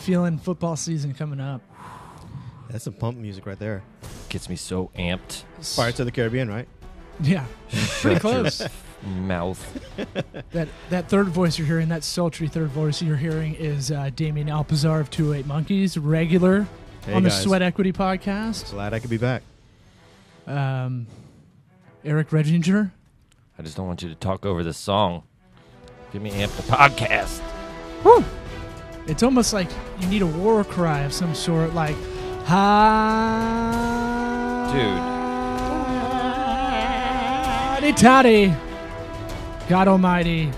feeling football season coming up. That's some pump music right there. Gets me so amped. Pirates of the Caribbean, right? Yeah, pretty close. Mouth. That third voice you're hearing, that sultry third voice you're hearing is Damian Alpizar of 208 Monkeys, regular on the guys. Sweat Equity podcast. Glad I could be back. Eric Reginger. I just don't want you to talk over this song. Get me amped the podcast. Woo! It's almost like you need a war cry of some sort, like Toddy. God Almighty.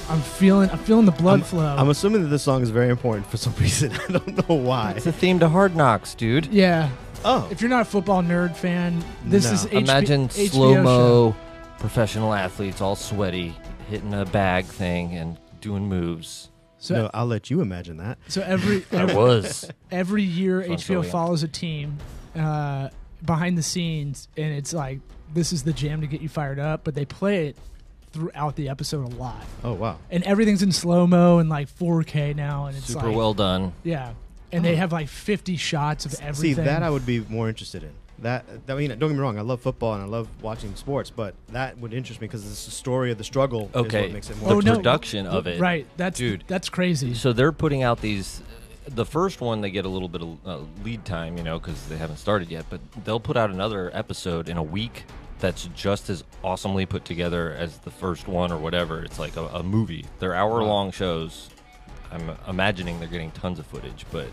I'm feeling the blood flow. I'm assuming that this song is very important for some reason. I don't know why. It's a theme to Hard Knocks, dude. Yeah. Oh. If you're not a football nerd fan, this No. is Imagine HBO slow-mo show. professional athletes all sweaty, hitting a bag thing and doing moves. So, No, I'll let you imagine that. so every I was. every year Fun HBO filling. follows a team behind the scenes, and it's like this is the jam to get you fired up, but they play it throughout the episode a lot. Oh, wow. And everything's in slow-mo and like 4K now, and it's Super like well done. yeah. And they have like 50 shots of everything. See, that I would be more interested in. I mean, don't get me wrong. I love football and I love watching sports, but that would interest me because it's the story of the struggle. Okay. Is what makes it more. The production of it. Right. Dude. That's crazy. So they're putting out these. The first one, they get a little bit of lead time, because they haven't started yet. But they'll put out another episode in a week that's just as awesomely put together as the first one or whatever. It's like a movie. They're hour-long shows. I'm imagining they're getting tons of footage, but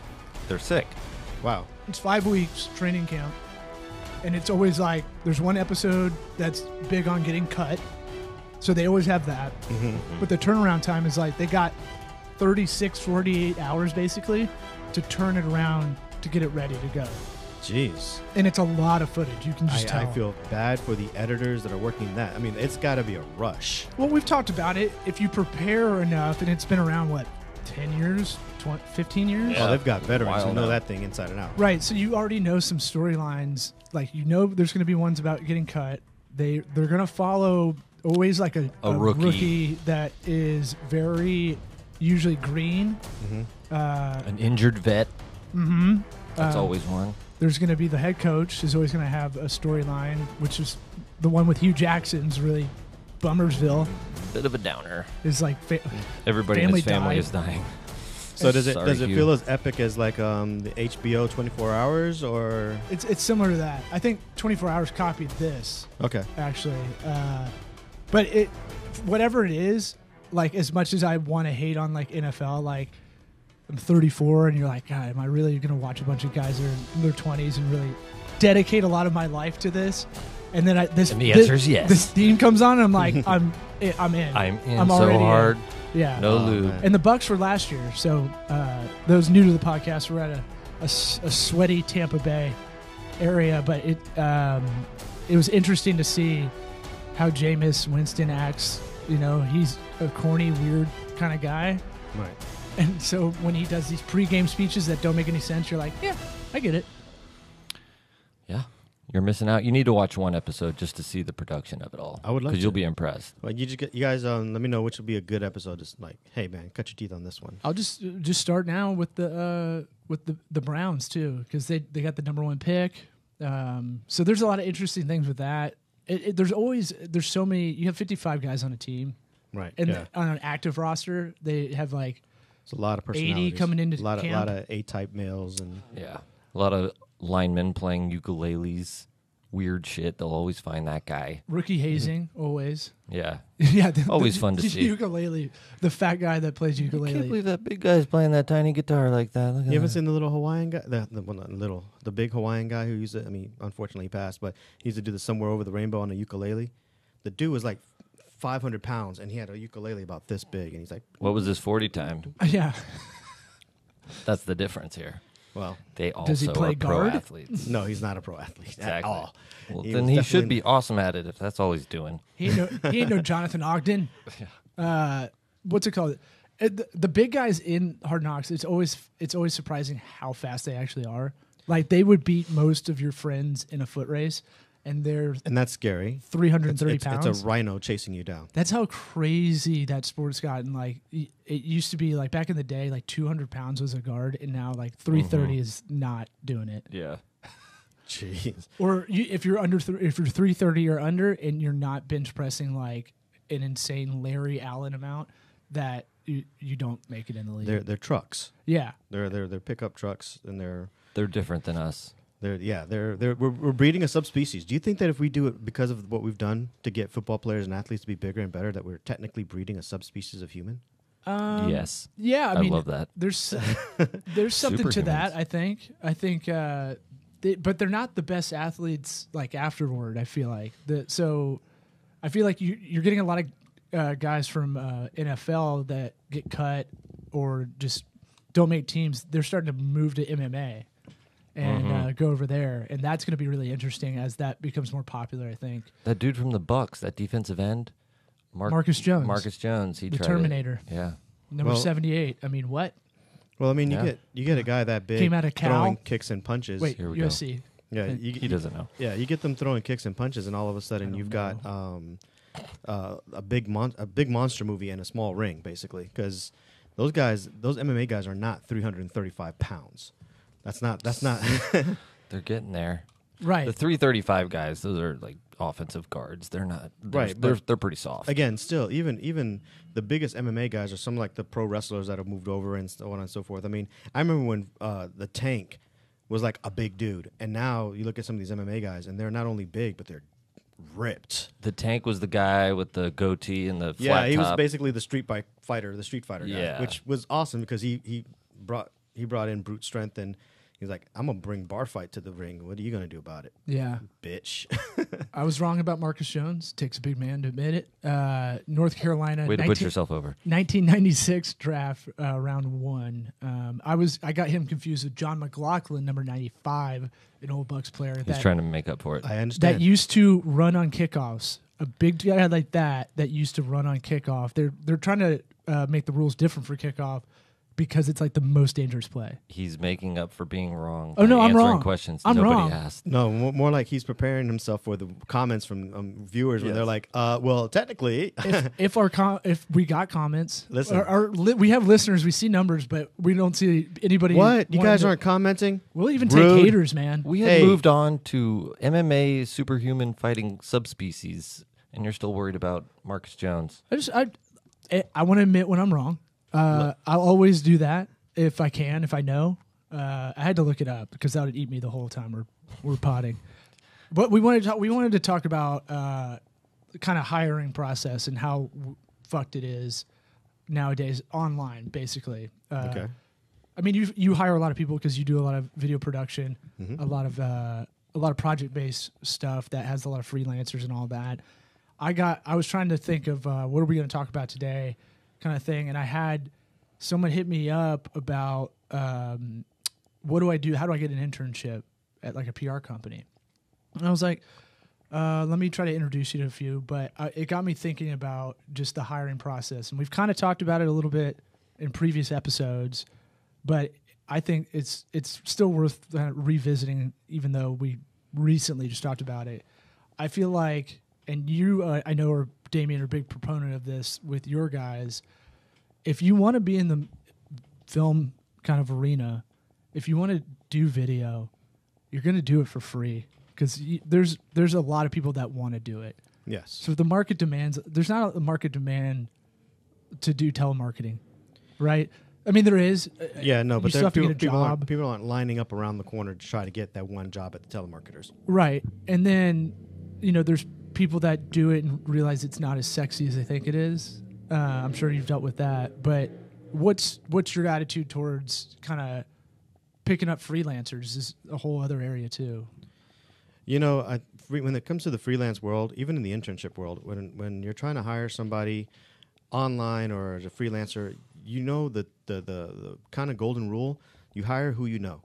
they're sick. Wow. It's 5 weeks training camp, and it's always like there's one episode that's big on getting cut, so they always have that. But the turnaround time is like they got 36, 48 hours basically to turn it around to get it ready to go. Jeez. And it's a lot of footage. You can just I tell. feel bad for the editors that are working that. I mean, it's got to be a rush. Well, we've talked about it. If you prepare enough, and it's been around, 10 years, 15 years? Yeah. Oh, they've got veterans who Wild know now. that thing inside and out. Right, so you already know some storylines. Like, there's going to be ones about getting cut. They're going to follow always like a rookie that is very usually green. An injured vet. That's always one. There's going to be the head coach is always going to have a storyline, which is the one with Hugh Jackson's really Bummersville. Bit of a downer. Is like Everybody in family his family died. is dying. So does it Sorry, feel Hugh. as epic as like the HBO 24 Hours or? It's similar to that. I think 24 Hours copied this. Okay. Actually, but whatever it is, like as much as I want to hate on like NFL, like I'm 34 and you're like, God, am I really gonna watch a bunch of guys that are in their 20s and really dedicate a lot of my life to this? And then And the answer is yes. This theme comes on and I'm like, I'm in. I'm in I'm so already in. hard. Yeah. No Oh, lube. man. And the Bucks were last year, so those new to the podcast were at a sweaty Tampa Bay area, but it was interesting to see how Jameis Winston acts. He's a corny, weird kind of guy, Right. and so when he does these pregame speeches that don't make any sense, you're like, yeah, I get it. Yeah. You're missing out. You need to watch one episode just to see the production of it all. I would love Because you'll to. be impressed. Well, you guys let me know which would be a good episode. Just like, hey man, cut your teeth on this one. I'll just start now with the Browns too, because they got the #1 pick. So there's a lot of interesting things with that. There's so many. You have 55 guys on a team, Right. and yeah. on an active roster, they have like It's a lot of 80 personalities. coming into a lot camp. of A-type males and Yeah. A lot of linemen playing ukuleles. Weird shit. They'll always find that guy. rookie hazing always. Yeah. Yeah, Always fun to the see. Ukulele, the fat guy that plays I can't ukulele. believe that big guy's playing that tiny guitar like that. Look at You haven't that. seen the little Hawaiian guy? The big Hawaiian guy who used to, unfortunately he passed, but he used to do the Somewhere Over the Rainbow on a ukulele. The dude was like 500 pounds, and he had a ukulele about this big, and he's like, What was his 40 time? Yeah, That's the difference here. well, They also Does he play are pro guard? athletes. no, he's not a pro athlete at Exactly. all. Well, He then was he should definitely- be awesome at it if that's all he's doing. he ain't no Jonathan Ogden. What's it called? The big guys in Hard Knocks. It's always surprising how fast they actually are. Like they would beat most of your friends in a foot race, and they're And that's scary. 330 pounds. It's a rhino chasing you down. That's how crazy that sport's gotten. Like it used to be like back in the day, like 200 pounds was a guard, and now like 330 is not doing it. Yeah. Jeez. Or if you're if you're 330 or under, and you're not bench pressing like an insane Larry Allen amount, that you don't make it in the league. They're trucks. Yeah, They're pickup trucks, and they're different than us. We're breeding a subspecies. Do you think that if we do it because of what we've done to get football players and athletes to be bigger and better, that we're technically breeding a subspecies of human? Yes. Yeah, I mean, love that. There's something to that. I think, but they're not the best athletes like afterward. I feel like so I feel like you're getting a lot of guys from NFL that get cut or just don't make teams. They're starting to move to MMA and go over there, and that's going to be really interesting as that becomes more popular. I think That dude from the Bucks, that defensive end, Marcus Jones. Marcus Jones, he The tried Terminator. It. Yeah. Number Well- 78. I mean, what? Well, I mean, Yeah. you get a guy that big Came out of Cal? throwing kicks and punches. Wait, Here we go. USC. Yeah, He doesn't know. Yeah, you get them throwing kicks and punches, and all of a sudden you've got a big monster movie in a small ring, basically. Because those MMA guys are not 335 pounds. That's not. They're getting there. Right. The 335 guys, those are like offensive guards. They're not. Right, They're pretty soft. Again, still, even the biggest MMA guys are some like the pro wrestlers that have moved over and so on and so forth. I mean, I remember when the Tank was like a big dude, and now you look at some of these MMA guys, and they're not only big, but they're ripped. The Tank was the guy with the goatee and the flat Yeah, he was top. basically the Street Fighter guy, Yeah. which was awesome because he brought in brute strength, and he's like, I'm gonna bring bar fight to the ring. What are you gonna do about it, Yeah. bitch? I was wrong about Marcus Jones. Takes a big man to admit it. North Carolina. Way to put yourself over. 1996 draft, round 1. I got him confused with John McLaughlin, number 95, an old Bucks player He's trying to make up for it. I understand. that used to run on kickoffs. A big guy like that used to run on kickoff. They're trying to make the rules different for kickoff because it's like the most dangerous play. He's making up for being wrong. Oh, no, by I'm answering wrong. questions I'm nobody wrong. asked. No, more like he's preparing himself for the comments from viewers when Yes. they're like, well, technically. If we got comments, Listen. we have listeners, we see numbers, but we don't see anybody. What? You wanting guys to- aren't commenting? We'll even Rude. take haters, man. We had Hey. moved on to MMA superhuman fighting subspecies, and you're still worried about Marcus Jones. I want to admit when I'm wrong. I'll always do that if I can, if I know. I had to look it up because that would eat me the whole time we're potting. But we wanted to talk about the kind of hiring process and how fucked it is nowadays online, basically. Okay. I mean, you hire a lot of people because you do a lot of video production, a lot of project based stuff that has a lot of freelancers and all that. I was trying to think of what are we going to talk about today, kind of thing, and I had someone hit me up about what do I do? How do I get an internship at like a PR company? And I was like, let me try to introduce you to a few, but it got me thinking about just the hiring process, and we've kind of talked about it a little bit in previous episodes, but I think it's still worth revisiting, even though we recently just talked about it. I feel like, and you, I know, are Damian, are a big proponent of this with your guys. If you want to be in the film kind of arena, if you want to do video, you're going to do it for free because there's a lot of people that want to do it. Yes. So the market demands. There's not a market demand to do telemarketing, right? I mean, there is. Yeah, no, but you still have to get a job. people aren't lining up around the corner to try to get that one job at the telemarketers. Right. And then, there's people that do it and realize it's not as sexy as they think it is. I'm sure you've dealt with that. But what's your attitude towards kind of picking up freelancers is a whole other area too. When it comes to the freelance world, even in the internship world, when you're trying to hire somebody online or as a freelancer, the kind of golden rule, you hire who you know.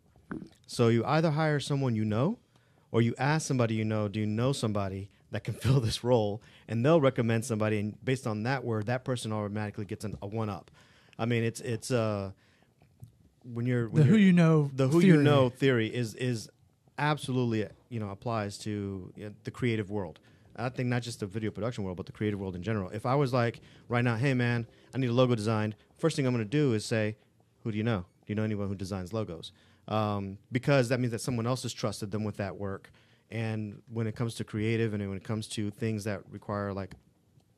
So you either hire someone you know, or you ask somebody do you know somebody that can fill this role, and they'll recommend somebody, and based on that word, that person automatically gets a one-up. I mean, it's who you know theory. theory is absolutely, applies to the creative world. I think not just the video production world, but the creative world in general. If I was like right now, hey man, I need a logo designed, first thing I'm going to do is say, who do you know? Do you know anyone who designs logos? Because that means that someone else has trusted them with that work. And when it comes to creative and when it comes to things that require like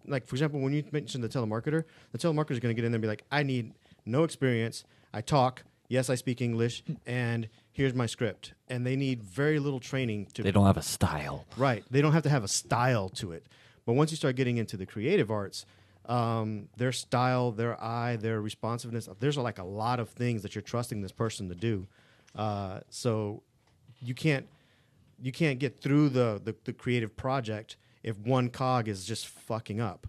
for example, when you mentioned the telemarketer is going to get in there and be like, I need no experience. I talk. Yes, I speak English, and here's my script. And they need very little training to. They don't have a style. Right. They don't have to have a style to it. But once you start getting into the creative arts, their style, their eye, their responsiveness, there's like a lot of things that you're trusting this person to do. So you can't get through the creative project if one cog is just fucking up.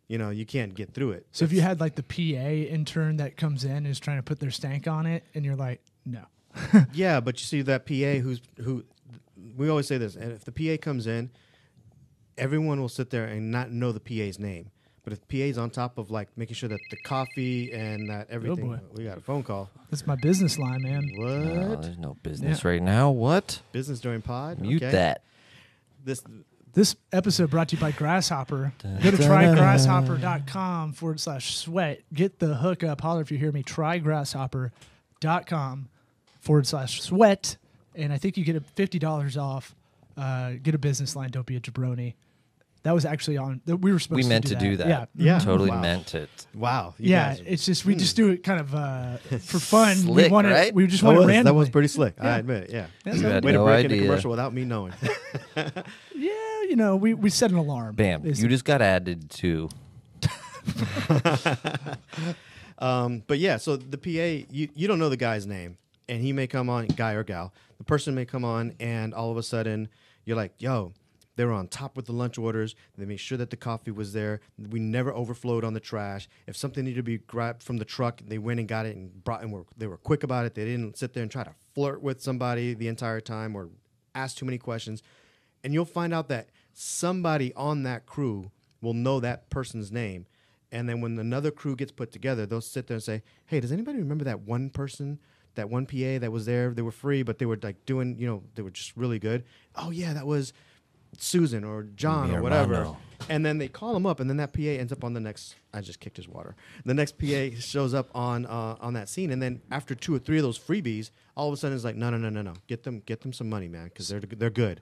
You can't get through it. So if you had like the PA intern that comes in and is trying to put their stank on it, and you're like, no. Yeah, but you see that PA who we always say this, and if the PA comes in, everyone will sit there and not know the PA's name. But if PA's on top of like making sure that the coffee and that everything, boy. we got a phone call. That's my business line, man. What? There's no business right now. What? Business during pod? Mute Okay. that. This episode brought to you by Grasshopper. Go to trygrasshopper.com/sweat. Get the hookup. Holler if you hear me. Trygrasshopper.com/sweat. And I think you get $50 off. Get a business line. Don't be a jabroni. That was actually on. We were supposed We to meant do to do that. Yeah. Yeah. Totally Wow. meant it. Wow. You Yeah, guys- it's just we just do it kind of for fun. Slick, right? We just that want it was, randomly. that was pretty slick. I admit it. Yeah. That's You how had we Way to no break in a idea. commercial without me knowing. Yeah, we set an alarm. Bam. You just got added to. But yeah, so the PA, you don't know the guy's name, and he may come on, guy or gal. The person may come on, and all of a sudden, you're like, yo, they were on top with the lunch orders. They made sure that the coffee was there. We never overflowed on the trash. If something needed to be grabbed from the truck, they went and got it and brought, and they were quick about it. They didn't sit there and try to flirt with somebody the entire time or ask too many questions. And you'll find out that somebody on that crew will know that person's name. And then when another crew gets put together, they'll sit there and say, hey, does anybody remember that one person, that one PA that was there? They were free, but they were like doing, they were just really good. Oh, yeah, that was Susan or John Mi or whatever. hermano. And then they call him up, and then that PA ends up on the next. I just kicked his water. The next PA shows up on that scene, and then after 2 or 3 of those freebies, all of a sudden it's like, no, get them some money, man, because they're good.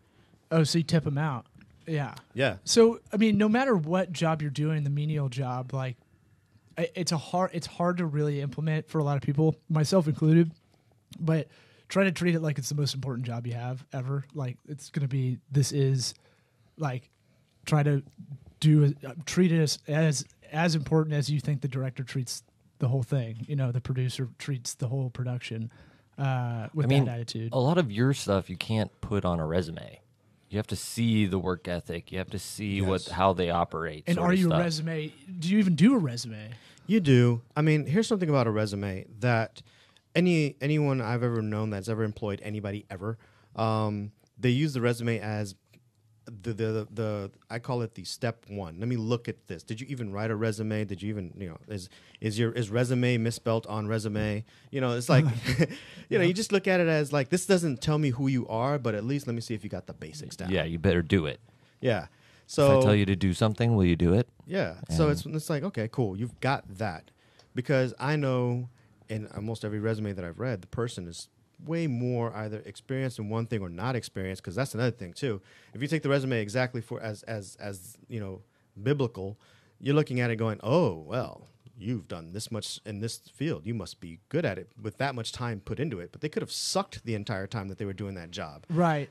Oh, so you tip them out. Yeah. Yeah. So, I mean, no matter what job you're doing, the menial job, like it's hard to really implement for a lot of people, myself included, but try to treat it like it's the most important job you have ever. Like it's going to be, try to treat it as important as you think the director treats the whole thing. The producer treats the whole production with that attitude. A lot of your stuff you can't put on a resume. You have to see the work ethic. You have to see how they operate. And are you a resume? Do you even do a resume? You do. I mean, here's something about a resume that anyone I've ever known that's ever employed anybody ever, they use the resume as the I call it the step one. Let me look at this. Did you even write a resume? Did you even is resume misspelled on resume? It's like you just look at it as like, this doesn't tell me who you are, but at least let me see if you got the basics down. Yeah, you better do it. Yeah. So if I tell you to do something, will you do it? Yeah. So it's like, okay, cool. You've got that. Because I know in almost every resume that I've read, the person is way more either experienced in one thing or not experienced, because that's another thing too. If you take the resume exactly for as biblical, you're looking at it going, oh, well, you've done this much in this field. You must be good at it with that much time put into it. But they could have sucked the entire time that they were doing that job. Right.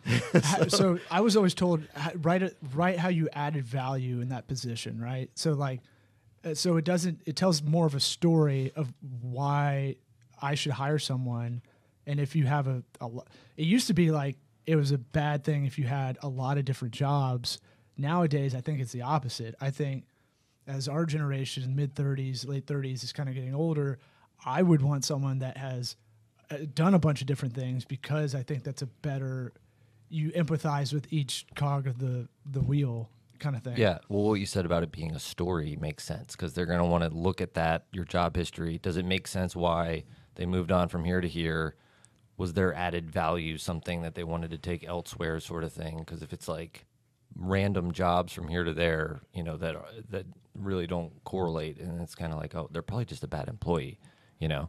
So I was always told, write how you added value in that position, right? So so it tells more of a story of why I should hire someone. And if you have it used to be like it was a bad thing if you had a lot of different jobs. Nowadays, I think it's the opposite. I think as our generation, mid-30s, late 30s, is kind of getting older, I would want someone that has done a bunch of different things, because I think that's you empathize with each cog of the wheel kind of thing. Yeah. Well, what you said about it being a story makes sense, because they're going to want to look at that, your job history. Does it make sense why they moved on from here to here? was their added value something that they wanted to take elsewhere, sort of thing? Because if it's like random jobs from here to there, that really don't correlate, and it's kind of like, oh, they're probably just a bad employee,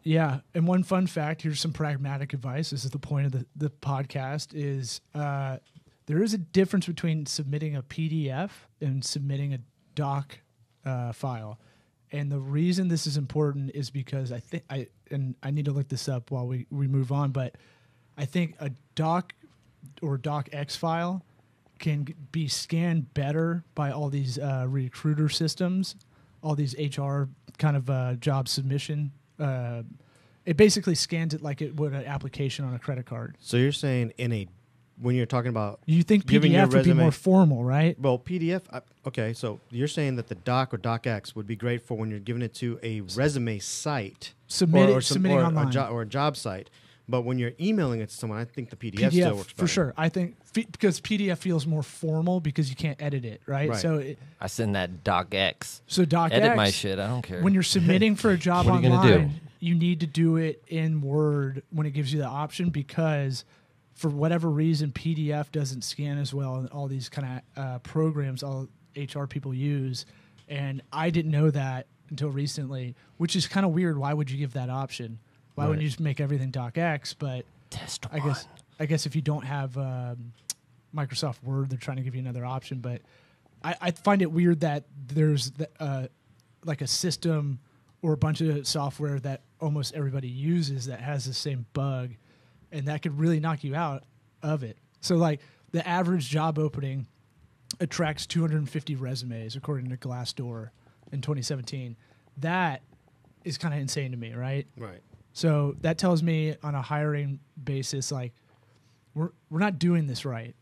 Yeah, and one fun fact, here's some pragmatic advice. This is the point of the podcast, is there is a difference between submitting a PDF and submitting a doc file. And the reason this is important is because I need to look this up while we move on, but I think a doc or docx file can be scanned better by all these recruiter systems, all these HR kind of job submission. It basically scans it like it would an application on a credit card. So you're saying when you're talking about, you think PDF would be more formal, right? Well, PDF. Okay, so you're saying that the doc or docx would be great for when you're giving it to a resume site, submitting online, or a job site. But when you're emailing it to someone, I think the PDF still works better. For sure. I think because PDF feels more formal because you can't edit it, right? So I send that docx. So docx, edit my shit. I don't care. When you're submitting for a job what are you online, gonna do? You need to do it in Word when it gives you the option, because for whatever reason, PDF doesn't scan as well in all these kind of programs all HR people use. And I didn't know that until recently, which is kind of weird. Why would you give that option? Why wouldn't you just make everything docx? But Test I guess if you don't have Microsoft Word, they're trying to give you another option. But I find it weird that there's like a system or a bunch of software that almost everybody uses that has the same bug, and that could really knock you out of it. So like the average job opening attracts 250 resumes according to Glassdoor in 2017. That is kind of insane to me, right? Right. So that tells me on a hiring basis, like we're not doing this right.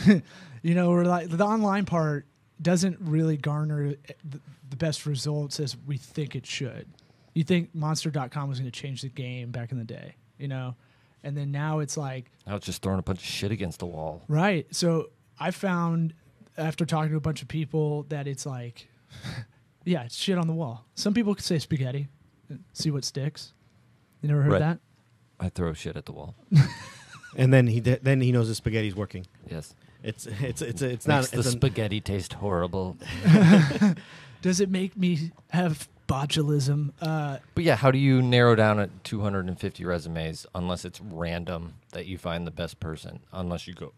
We're like the online part doesn't really garner the best results as we think it should. You think Monster.com was going to change the game back in the day, and then now it's like, I was just throwing a bunch of shit against the wall. Right. So I found after talking to a bunch of people that it's like, yeah, it's shit on the wall. Some people could say spaghetti, see what sticks. You never heard that? I throw shit at the wall. And then he knows the spaghetti's working. Yes. It's Makes not the spaghetti taste horrible. Does it make me have botulism? But yeah, how do you narrow down at 250 resumes unless it's random that you find the best person? Unless you go,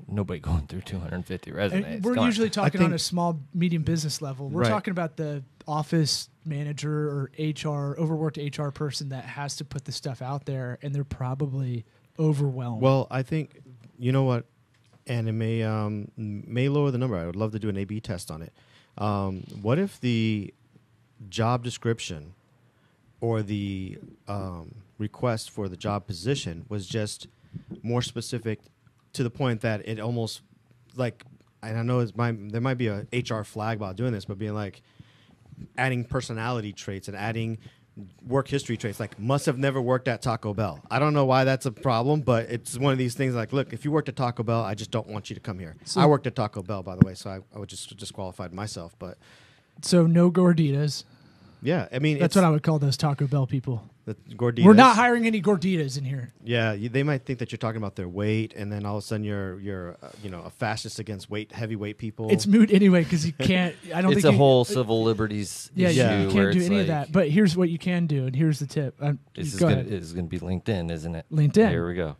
nobody going through 250 resumes. And we're usually talking on a small, medium business level. We're talking about the office manager or overworked HR person that has to put the stuff out there, and they're probably overwhelmed. Well, I think, you know what, and it may lower the number. I would love to do an A/B test on it. What if the job description or the request for the job position was just more specific to the point that it almost like, and I know there might be a HR flag about doing this, but being like adding personality traits and adding work history traits, like must have never worked at Taco Bell. I don't know why that's a problem, but it's one of these things like, look, if you worked at Taco Bell, I just don't want you to come here. So, I worked at Taco Bell, by the way, so I would just disqualified myself. But so no gorditas. Yeah, I mean, that's what I would call those Taco Bell people. The gorditas. We're not hiring any gorditas in here. Yeah, they might think that you're talking about their weight, and then all of a sudden you're a fascist against heavyweight people. It's moot anyway because you can't. I don't. It's think a whole civil liberties issue. Yeah, you can't do any of that. But here's what you can do, and here's the tip. This is going to be LinkedIn, isn't it? LinkedIn. Here we go.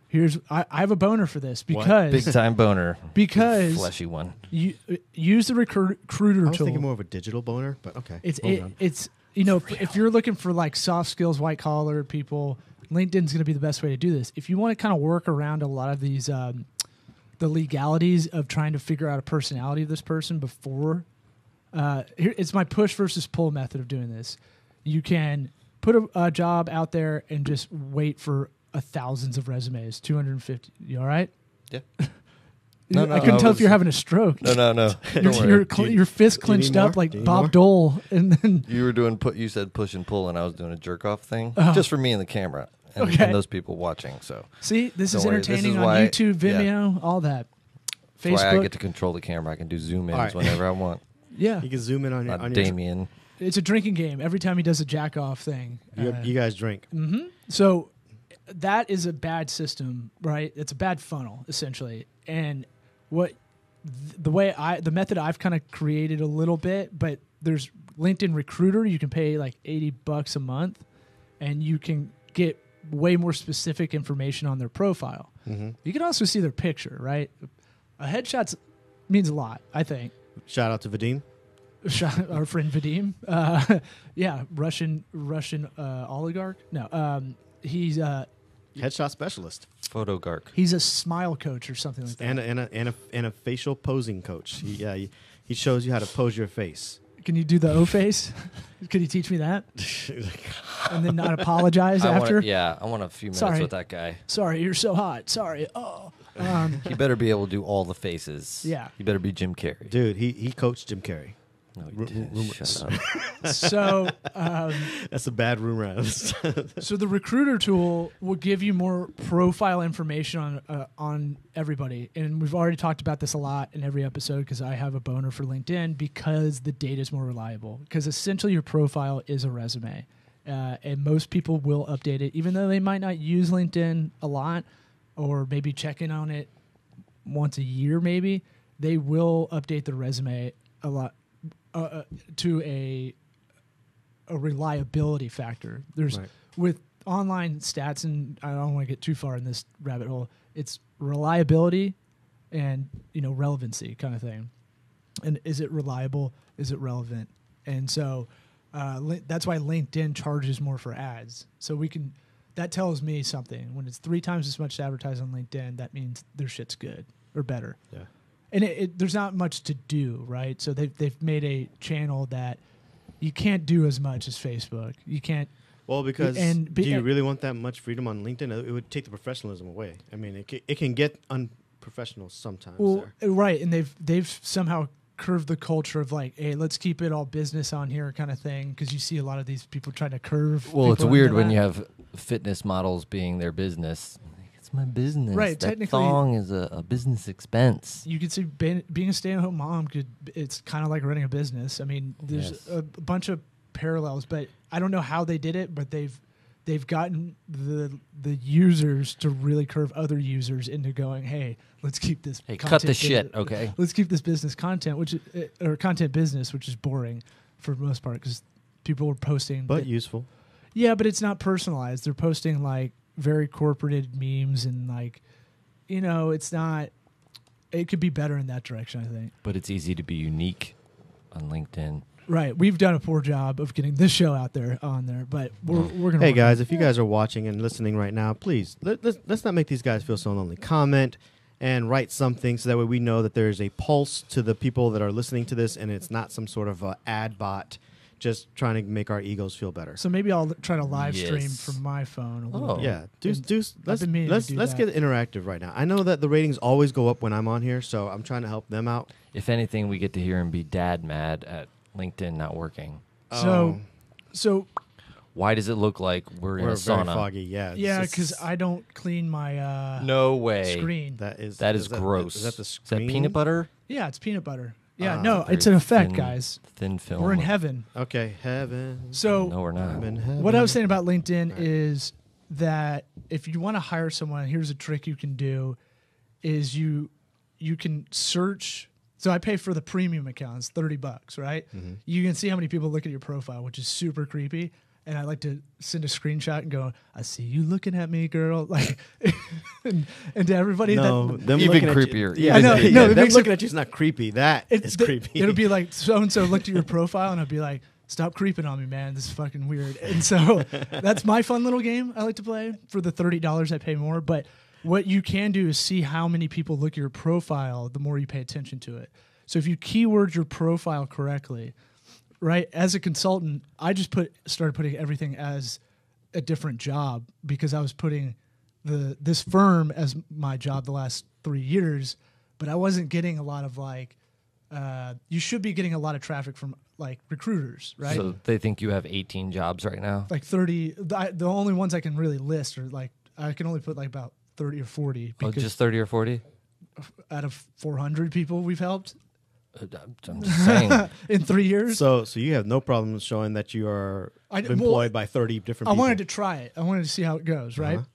I have a boner for this because big time boner. Because fleshy one. You use the recruiter tool. I was thinking more of a digital boner, but okay. It's if you're looking for like soft skills, white collar people, LinkedIn's going to be the best way to do this. If you want to kind of work around a lot of these, the legalities of trying to figure out a personality of this person before, it's my push versus pull method of doing this. You can put a job out there and just wait for thousands of resumes, 250. You all right? Yeah. No, I couldn't tell if you're having a stroke. No. Your fist clenched up like Bob Dole, and then you were doing you said push and pull, and I was doing a jerk off thing, just for me and the camera, and those people watching. So see, this is entertaining on YouTube, Vimeo, all that. Facebook. That's why I get to control the camera. I can do zoom ins whenever I want. Yeah, you can zoom in on Damian. It's a drinking game. Every time he does a jack off thing, you guys drink. Mm-hmm. So that is a bad system, right? It's a bad funnel essentially. And the method I've kind of created a little bit, but there's LinkedIn Recruiter. You can pay like $80 a month, and you can get way more specific information on their profile. Mm-hmm. You can also see their picture, right? A headshot means a lot, I think. Shout out to Vadim. Our friend Vadim. Yeah, Russian oligarch. No, he's Headshot specialist. Photogarch. he's a smile coach or something like that. And a facial posing coach. He shows you how to pose your face. Can you do the O face? Could you teach me that? And then not apologize after? I want a few minutes Sorry. with that guy. Sorry, you're so hot. Sorry. Oh. He better be able to do all the faces. Yeah. He better be Jim Carrey. Dude, he coached Jim Carrey. No, he didn't. Shut up. So, That's a bad rumor. so the recruiter tool will give you more profile information on everybody, and we've already talked about this a lot in every episode because I have a boner for LinkedIn because the data is more reliable. Because essentially, your profile is a resume, and most people will update it, even though they might not use LinkedIn a lot, or maybe check in on it once a year. Maybe they will update their resume a lot. To a reliability factor. There's Right. with online stats, and I don't want to get too far in this rabbit hole. It's reliability and relevancy kind of thing. And is it reliable? Is it relevant? And so that's why LinkedIn charges more for ads. So that tells me something. When it's 3 times as much to advertise on LinkedIn, that means their shit's good or better. Yeah. And there's not much to do, right? So they've made a channel that you can't do as much as Facebook. You can't. Well, because do you really want that much freedom on LinkedIn? It would take the professionalism away. I mean, it can get unprofessional sometimes. Well, right, and they've somehow curved the culture of like, hey, let's keep it all business on here kind of thing, because you see a lot of these people trying to curve. Well, it's people weird into when that. you have fitness models being their business. It's my business. Right, That technically- thong is a business expense. You could see being a stay-at-home mom it's kind of like running a business. I mean, there's Yes. a bunch of parallels, but I don't know how they did it, but they've gotten the users to really curve other users into going, hey, let's keep this. Hey, cut content the shit, business- okay? Let's keep this business content, or content business, which is boring for the most part because people were posting. but useful. Yeah, but it's not personalized. They're posting like very corporated memes and like, it's not. It could be better in that direction, I think. But it's easy to be unique on LinkedIn. Right. We've done a poor job of getting this show out there on there, but we're gonna. Hey work guys, if you guys are watching and listening right now, please let's not make these guys feel so lonely. Comment and write something so that way we know that there's a pulse to the people that are listening to this, and it's not some sort of ad bot just trying to make our egos feel better. So maybe I'll try to live stream Yes. from my phone a little Oh. bit. Yeah, let's been meaning to do let's that. get interactive right now. I know that the ratings always go up when I'm on here, so I'm trying to help them out. If anything, we get to hear him be dad mad at LinkedIn not working. So Why does it look like we're in we're a very sauna? foggy. Yeah, yeah, it's because I don't clean my No way. screen. that is gross. Is that the Is screen? that peanut butter? Yeah, it's peanut butter. Yeah, Ah, no, Very it's an effect, thin- guys. Thin film. We're in heaven. Okay, heaven. So No, we're not. I'm in heaven. what I was saying about LinkedIn Right. is that if you want to hire someone, here's a trick you can do: is you can search. So I pay for the premium account; it's $30, right? Mm-hmm. You can see how many people look at your profile, which is super creepy. And I like to send a screenshot and go, "I see you looking at me, girl," like, and to everybody No, that them Even looking at you- creepier. Yeah, I know, yeah, no, it them makes looking it- at you is not creepy. That is creepy. It'll be like so and so looked at your profile, and I'd be like, "Stop creeping on me, man. This is fucking weird." And so that's my fun little game I like to play for the $30 I pay more. But what you can do is see how many people look at your profile the more you pay attention to it. So if you keyword your profile correctly, right? As a consultant, I just started putting everything as a different job because I was putting this firm as my job the last 3 years, but I wasn't getting a lot of like. You should be getting a lot of traffic from like recruiters, right? So they think you have 18 jobs right now? Like 30. The only ones I can really list are like I can only put like about 30 or 40 Oh, because just 30 or 40? out of 400 people we've helped I'm just saying. in 3 years. So you have no problem showing that you are employed by 30 different I people. wanted to try it. I wanted to see how it goes, right? Uh-huh.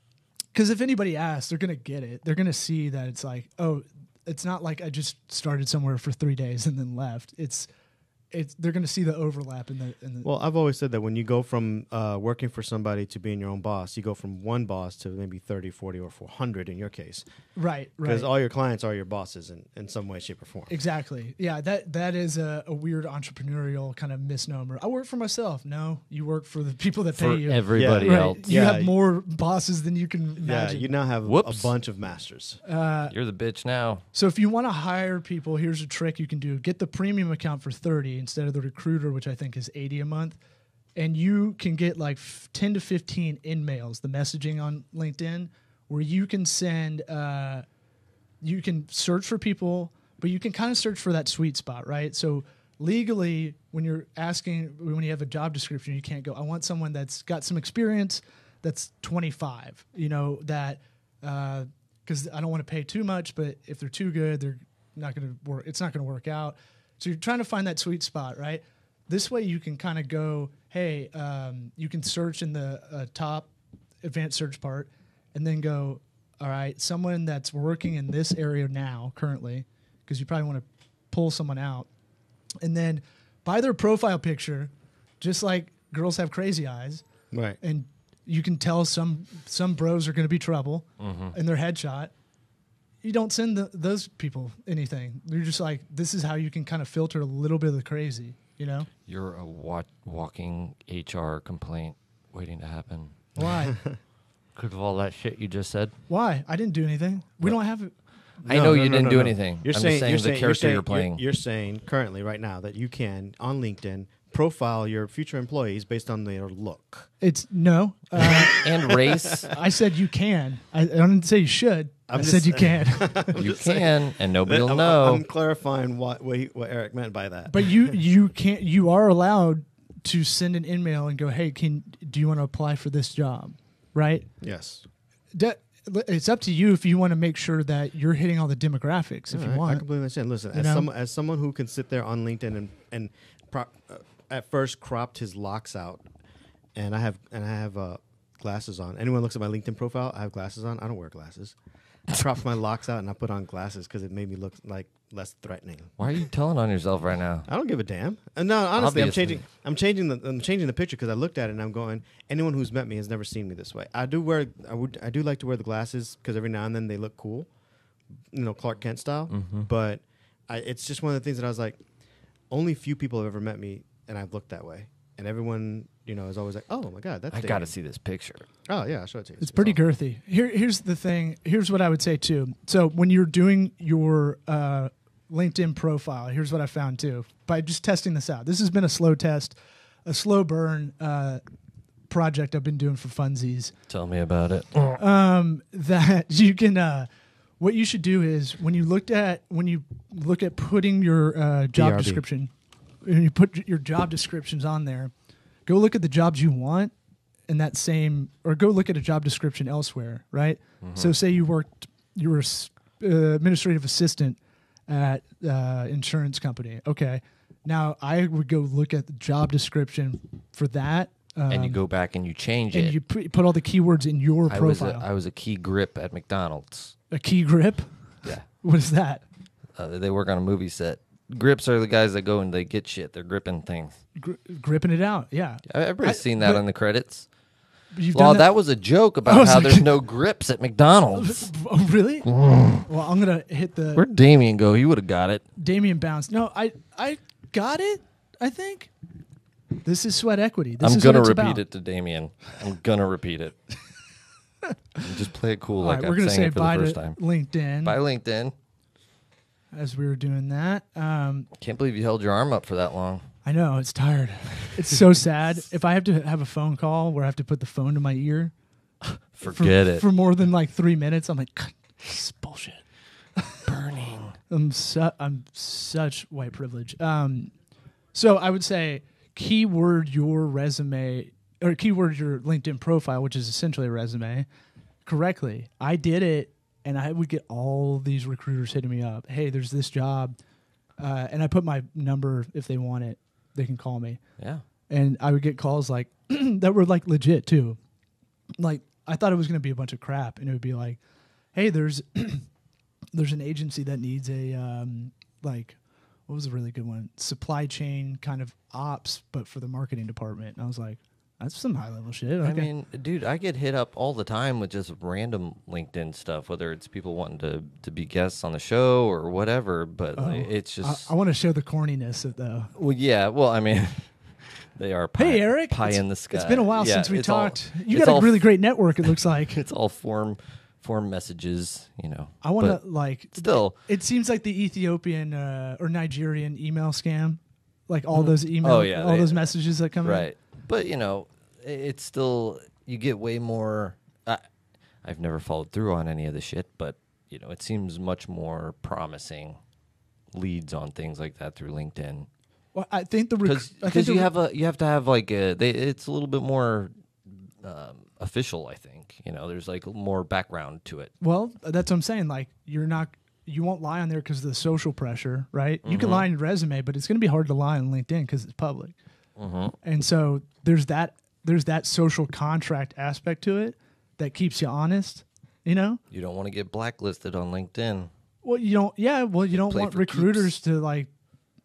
because if anybody asks, they're gonna get it. They're gonna see that it's like, oh, it's not like I just started somewhere for 3 days and then left. They're going to see the overlap in the. Well, I've always said that when you go from working for somebody to being your own boss, you go from one boss to maybe 30, 40, or 400 in your case. Right. Because all your clients are your bosses in some way, shape, or form. Exactly. Yeah, that is a weird entrepreneurial kind of misnomer. I work for myself. No, you work for the people that pay you. Everybody Right. else. You have more bosses than you can imagine. Yeah, you now have Whoops. a bunch of masters. You're the bitch now. So if you want to hire people, here's a trick you can do. Get the premium account for 30 instead of the recruiter, which I think is 80 a month. And you can get like 10 to 15 in-mails, the messaging on LinkedIn, where you can send, you can search for people, but you can kind of search for that sweet spot, right? So legally, when you're asking, when you have a job description, you can't go, I want someone that's got some experience that's 25, that, because I don't want to pay too much, but if they're too good, they're not going to work. It's not going to work out. So you're trying to find that sweet spot, right? This way you can kind of go, hey, you can search in the top advanced search part and then go, all right, someone that's working in this area now currently, because you probably want to pull someone out. And then by their profile picture, just like girls have crazy eyes, Right. and you can tell some bros are going to be trouble in their headshot. You don't send those people anything. You're just like, this is how you can kind of filter a little bit of the crazy, You're a walking HR complaint waiting to happen. Why? Because of all that shit you just said. Why? I didn't do anything. We don't have it. I know you didn't do anything. You're I'm saying, just saying the character you're playing. You're saying currently, right now, that you can, on LinkedIn, profile your future employees based on their look. It's no. And race. I said you can. I didn't say you should. I said you can. You can, and nobody will I'm, know. I'm clarifying what Eric meant by that. But you can't. You are allowed to send an email and go, hey, do you want to apply for this job? Right? Yes. It's up to you if you want to make sure that you're hitting all the demographics. If you want, I completely understand. Listen, as someone who can sit there on LinkedIn and at first cropped his locks out, and I have glasses on. Anyone looks at my LinkedIn profile, I have glasses on. I don't wear glasses. I cropped my locks out and I put on glasses because it made me look like less threatening. Why are you telling on yourself right now? I don't give a damn. And no, honestly, Obviously. I'm changing the picture because I looked at it and I'm going, anyone who's met me has never seen me this way. I do like to wear the glasses because every now and then they look cool, Clark Kent style. Mm-hmm. But it's just one of the things that I was like, only few people have ever met me and I've looked that way. And everyone, is always like, oh my God, that's I Damian. got to see this picture. Oh yeah, I'll show it to you. it's pretty awesome. girthy. Here's the thing. Here's what I would say too. So when you're doing your LinkedIn profile, here's what I found too by just testing this out. This has been a slow test, a slow burn project I've been doing for funsies. Tell me about it. That you can. What you should do is when you look at putting your job BRB. description, when you put your job descriptions on there, go look at the jobs you want in that same, or go look at a job description elsewhere, right? Mm-hmm. So say you were administrative assistant at insurance company. Okay. Now I would go look at the job description for that. And you go back and you change and it. you put all the keywords in your profile. I was a key grip at McDonald's. A key grip? Yeah. What is that? They work on a movie set. Grips are the guys that go and they get shit. They're gripping things. Gripping it out, yeah. Everybody's seen that on the credits. You've Well, done that was a joke about how there's no grips at McDonald's. Oh, really? Well, I'm going to hit the Where'd Damian go? He would have got it. Damian bounce. No, I got it, I think. This is sweat equity. This I'm is going to what it's repeat about. it to Damian. I'm going to repeat it. Just play it cool All like right, we're I'm going to saying say it for bye the to first time. LinkedIn Bye, LinkedIn. as we were doing that. Can't believe you held your arm up for that long. I know, it's tired. It's so sad. If I have to have a phone call where I have to put the phone to my ear Forget it. for more than like 3 minutes, I'm like, God, this is bullshit. Burning. I'm such white privilege. So I would say keyword your resume or keyword your LinkedIn profile, which is essentially a resume, correctly. I did it, and I would get all these recruiters hitting me up. Hey, there's this job, and I put my number if they want it, they can call me. Yeah. And I would get calls like that were like legit too. Like I thought it was going to be a bunch of crap, and it would be like, hey, there's there's an agency that needs a like, what was a really good one? Supply chain kind of ops, but for the marketing department. And I was like, that's some high level shit. Okay. I mean, dude, I get hit up all the time with just random LinkedIn stuff, whether it's people wanting to be guests on the show or whatever. But like, it's just I want to show the corniness of though. Well, yeah. Well, I mean, they are pie, Hey, Eric, pie in the sky. It's been a while Yeah, since we it's all- talked. You it's got a all really great network. It looks like. It's all form messages, you know. I want But to like. still. It seems like the Ethiopian or Nigerian email scam, like all those email, Oh, yeah, all those messages that come in. Right. But, you know, it's still, you get way more. I've never followed through on any of the shit, but, you know, it seems much more promising leads on things like that through LinkedIn. Well, I think Because you have to have like it's a little bit more official, I think. You know, there's like more background to it. Well, that's what I'm saying. Like you won't lie on there because of the social pressure, right? You can lie on your resume, but it's going to be hard to lie on LinkedIn because it's public. And so there's that social contract aspect to it that keeps you honest. You know, You don't want to get blacklisted on LinkedIn. well, you don't. Yeah, well, you don't Play want for recruiters keeps. to like,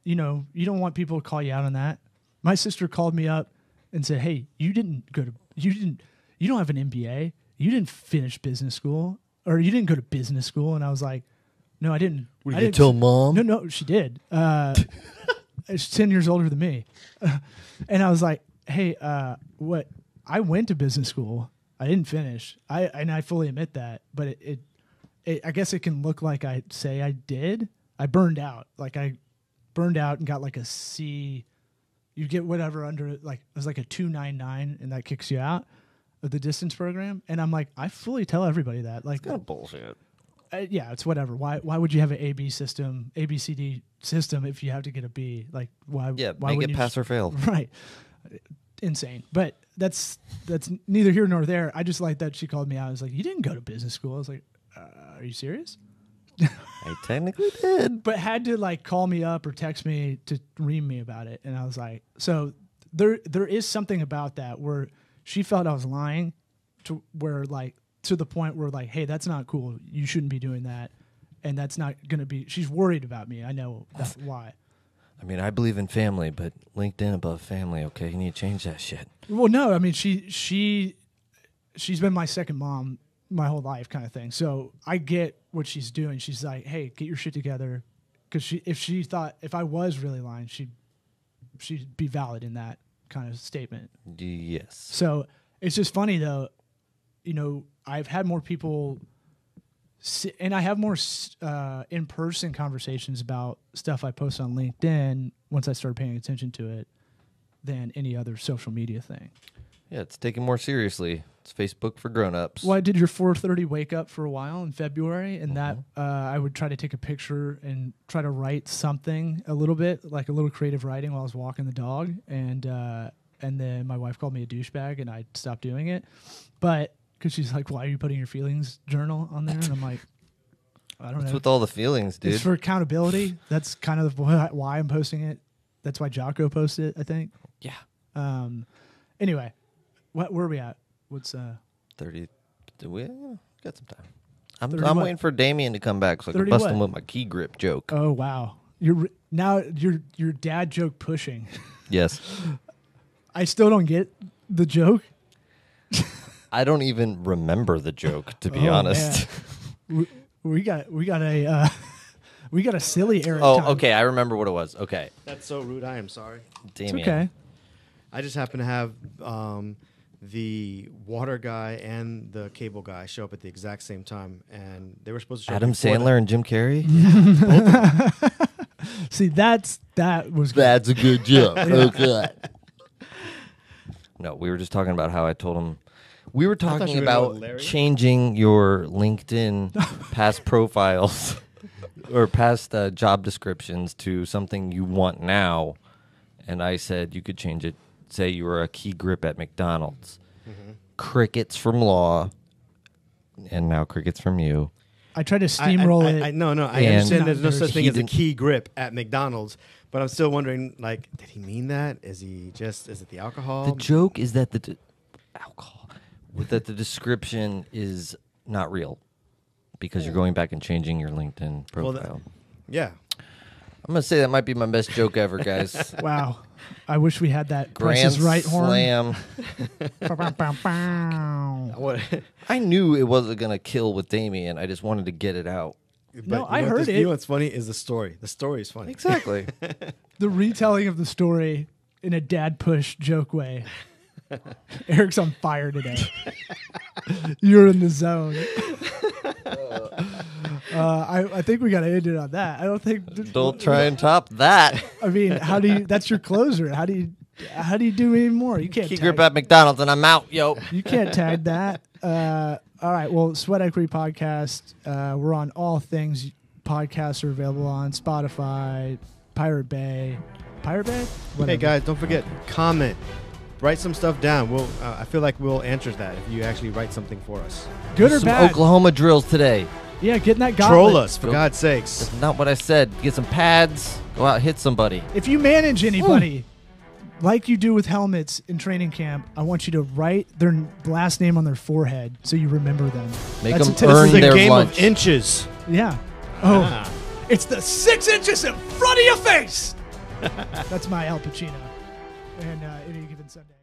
you know, you don't want people to call you out on that. My sister called me up and said, "Hey, you don't have an MBA. You didn't finish business school, or you didn't go to business school." And I was like, "No, I didn't." I didn't tell mom? No, she did. She's 10 years older than me. And I was like, "Hey, what? I went to business school. I didn't finish. I fully admit that, but it I guess it can look like I say I did. I burned out. Like I burned out and got like a C. You get whatever under it. Like it was like a 299, and that kicks you out of the distance program. And I'm like, I fully tell everybody that. Like, Kind of bullshit. yeah, it's whatever. Why would you have an ABCD system if you have to get a B? Like why? Yeah, why make wouldn't it you pass or fail. Right. Insane. But that's neither here nor there. I just like that she called me out. I was like, you didn't go to business school. I was like, are you serious? I technically did. But had to like call me up or text me to ream me about it. And I was like, so there is something about that where she felt I was lying to the point where like, hey, that's not cool. You shouldn't be doing that. And that's not going to be, she's worried about me. I know that's why. I mean, I believe in family, but LinkedIn above family, okay? You need to change that shit. Well, no, I mean, she's been my second mom my whole life kind of thing. So I get what she's doing. She's like, hey, get your shit together. Because if I was really lying, she'd be valid in that kind of statement. Yes. So it's just funny though, you know, I've had more people and I have more in-person conversations about stuff I post on LinkedIn once I started paying attention to it than any other social media thing. Yeah, it's taken more seriously. It's Facebook for grown-ups. Well, I did your 4:30 wake up for a while in February, and that I would try to take a picture and try to write something a little bit, like a little creative writing while I was walking the dog, and then my wife called me a douchebag, and I stopped doing it. But because she's like, "Why are you putting your feelings journal on there?" And I'm like, "I don't What's know." with all the feelings, dude? It's for accountability. That's kind of why I'm posting it. That's why Jocko posted it, I think. Yeah. Anyway, where are we at? What's 30. We got some time. I'm 30 waiting for Damian to come back so I can 30 bust what? him with my key grip joke. Oh wow! Your dad joke pushing. Yes. I still don't get the joke. I don't even remember the joke, to be honest. Man. we got a silly Eric. Oh, time. okay. I remember what it was. Okay. That's so rude. I am sorry. It's Damian. okay. I just happen to have the water guy and the cable guy show up at the exact same time, and they were supposed to show Adam up before Sandler and Jim Carrey? See, that was good. That's a good joke. Okay. No, we were just talking about how I told him. We were thought talking you were going about with Larry. changing your LinkedIn past profiles or past job descriptions to something you want now. And I said you could change it. Say you were a key grip at McDonald's. Mm-hmm. Crickets from Law. And now crickets from you. I tried to steamroll it. I And understand there's no such thing he as a didn't- key grip at McDonald's, but I'm still wondering, like, did he mean that? Is it the alcohol? The joke is that the alcohol. that the description is not real because you're going back and changing your LinkedIn profile. Yeah. I'm going to say that might be my best joke ever, guys. Wow. I wish we had that Grand Price is Right horn. Slam. What? I knew it wasn't going to kill with Damian. I just wanted to get it out. No, I heard it. You know what's funny is the story. The story is funny. Exactly. The retelling of the story in a dad push joke way. Eric's on fire today. You're in the zone. I think we got to end it on that. I don't think. Don't try and top that. I mean, how do you? That's your closer. How do you do any more? You can't. Key tag, grip at McDonald's and I'm out, yo. You can't tag that. All right. Well, Sweat Equity Podcast. We're on all things. Podcasts are available on Spotify, Pirate Bay. Whatever. Hey guys, don't forget, comment. Write some stuff down. I feel like we'll answer that if you actually write something for us. Good or Some bad? Oklahoma drills today. Yeah, getting that gauntlet. Troll us, for God's sakes. That's not what I said. Get some pads. Go out, hit somebody. If you manage anybody, like you do with helmets in training camp, I want you to write their last name on their forehead so you remember them. Make That's them a tip. earn This is a their game lunch. of inches. Yeah. Oh, Ah. it's the 6 inches in front of your face. That's my Al Pacino. And any given Sunday.